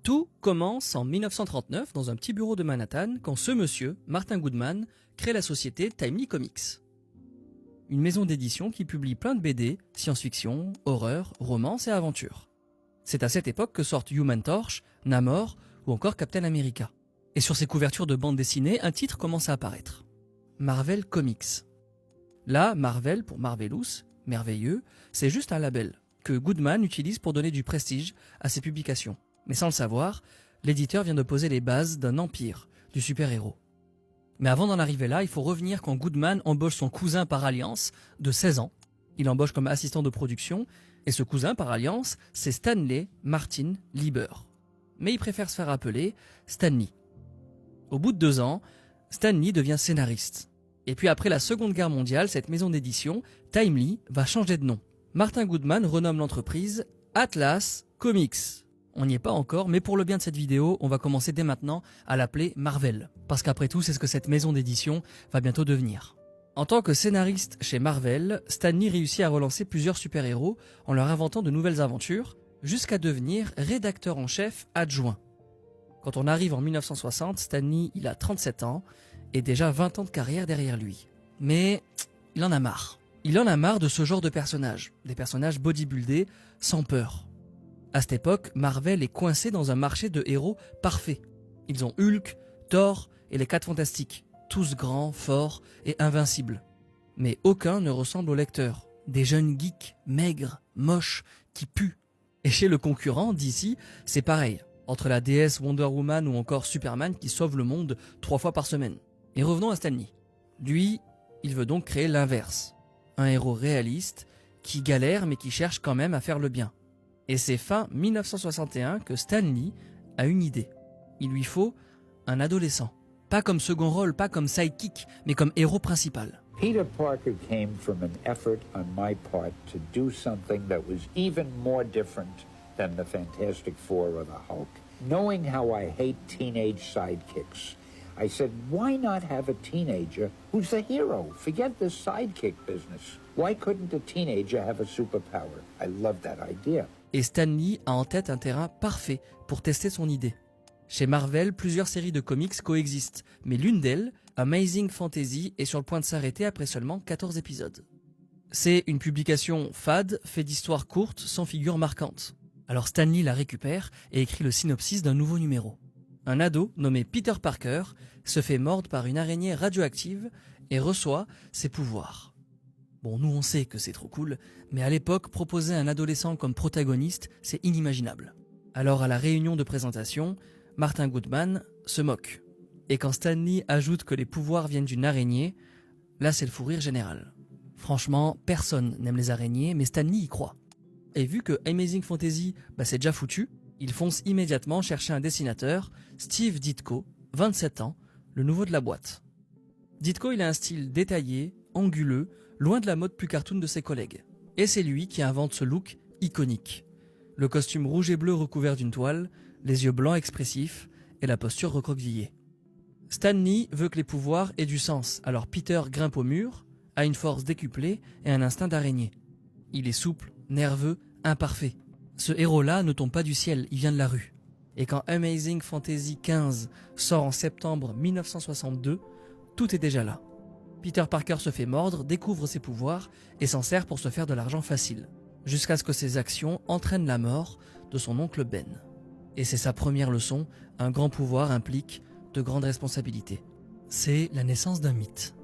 Tout commence en 1939 dans un petit bureau de Manhattan quand ce monsieur, Martin Goodman, crée la société Timely Comics. Une maison d'édition qui publie plein de BD, science-fiction, horreur, romance et aventure. C'est à cette époque que sortent Human Torch, Namor ou encore Captain America. Et sur ces couvertures de bande dessinée, un titre commence à apparaître. Marvel Comics. Là, Marvel pour Marvelous, merveilleux, c'est juste un label que Goodman utilise pour donner du prestige à ses publications. Mais sans le savoir, l'éditeur vient de poser les bases d'un empire du super-héros. Mais avant d'en arriver là, il faut revenir quand Goodman embauche son cousin par alliance de 16 ans. Il l'embauche comme assistant de production, et ce cousin par alliance, c'est Stanley Martin Lieber. Mais il préfère se faire appeler Stanley. Au bout de 2 ans, Stanley devient scénariste. Et puis après la Seconde Guerre mondiale, cette maison d'édition, Timely, va changer de nom. Martin Goodman renomme l'entreprise Atlas Comics. On n'y est pas encore, mais pour le bien de cette vidéo, on va commencer dès maintenant à l'appeler Marvel. Parce qu'après tout, c'est ce que cette maison d'édition va bientôt devenir. En tant que scénariste chez Marvel, Stanley réussit à relancer plusieurs super-héros en leur inventant de nouvelles aventures, jusqu'à devenir rédacteur en chef adjoint. Quand on arrive en 1960, Stanley, il a 37 ans, et déjà 20 ans de carrière derrière lui. Mais il en a marre. Il en a marre de ce genre de personnages, des personnages bodybuildés sans peur. À cette époque, Marvel est coincé dans un marché de héros parfaits. Ils ont Hulk, Thor et les 4 Fantastiques, tous grands, forts et invincibles. Mais aucun ne ressemble au lecteur. Des jeunes geeks, maigres, moches, qui puent. Et chez le concurrent, DC, c'est pareil. Entre la déesse Wonder Woman ou encore Superman qui sauve le monde 3 fois par semaine. Et revenons à Stanley. Lui, il veut donc créer l'inverse. Un héros réaliste qui galère mais qui cherche quand même à faire le bien. Et c'est fin 1961 que Stanley a une idée. Il lui faut un adolescent. Pas comme second rôle, pas comme sidekick, mais comme héros principal. Peter Parker came from an effort on my part to do something that was even more different than the Fantastic Four or the Hulk. Knowing how I hate teenage sidekicks, I said, why not have a teenager who's the hero? Forget this sidekick business. Why couldn't a teenager have a superpower? I love that idea. Et Stanley a en tête un terrain parfait pour tester son idée. Chez Marvel, plusieurs séries de comics coexistent, mais l'une d'elles, Amazing Fantasy, est sur le point de s'arrêter après seulement 14 épisodes. C'est une publication fade, fait d'histoires courtes, sans figures marquantes. Alors Stanley la récupère et écrit le synopsis d'un nouveau numéro. Un ado nommé Peter Parker se fait mordre par une araignée radioactive et reçoit ses pouvoirs. Bon, nous on sait que c'est trop cool, mais à l'époque, proposer un adolescent comme protagoniste, c'est inimaginable. Alors à la réunion de présentation, Martin Goodman se moque. Et quand Stanley ajoute que les pouvoirs viennent d'une araignée, là c'est le fou rire général. Franchement, personne n'aime les araignées, mais Stanley y croit. Et vu que Amazing Fantasy, c'est déjà foutu, il fonce immédiatement chercher un dessinateur, Steve Ditko, 27 ans, le nouveau de la boîte. Ditko, il a un style détaillé, anguleux, loin de la mode plus cartoon de ses collègues. Et c'est lui qui invente ce look iconique. Le costume rouge et bleu recouvert d'une toile, les yeux blancs expressifs et la posture recroquevillée. Stanley veut que les pouvoirs aient du sens, alors Peter grimpe au mur, a une force décuplée et un instinct d'araignée. Il est souple, nerveux, imparfait. Ce héros-là ne tombe pas du ciel, il vient de la rue. Et quand Amazing Fantasy 15 sort en septembre 1962, tout est déjà là. Peter Parker se fait mordre, découvre ses pouvoirs et s'en sert pour se faire de l'argent facile, jusqu'à ce que ses actions entraînent la mort de son oncle Ben. Et c'est sa première leçon, un grand pouvoir implique de grandes responsabilités. C'est la naissance d'un mythe.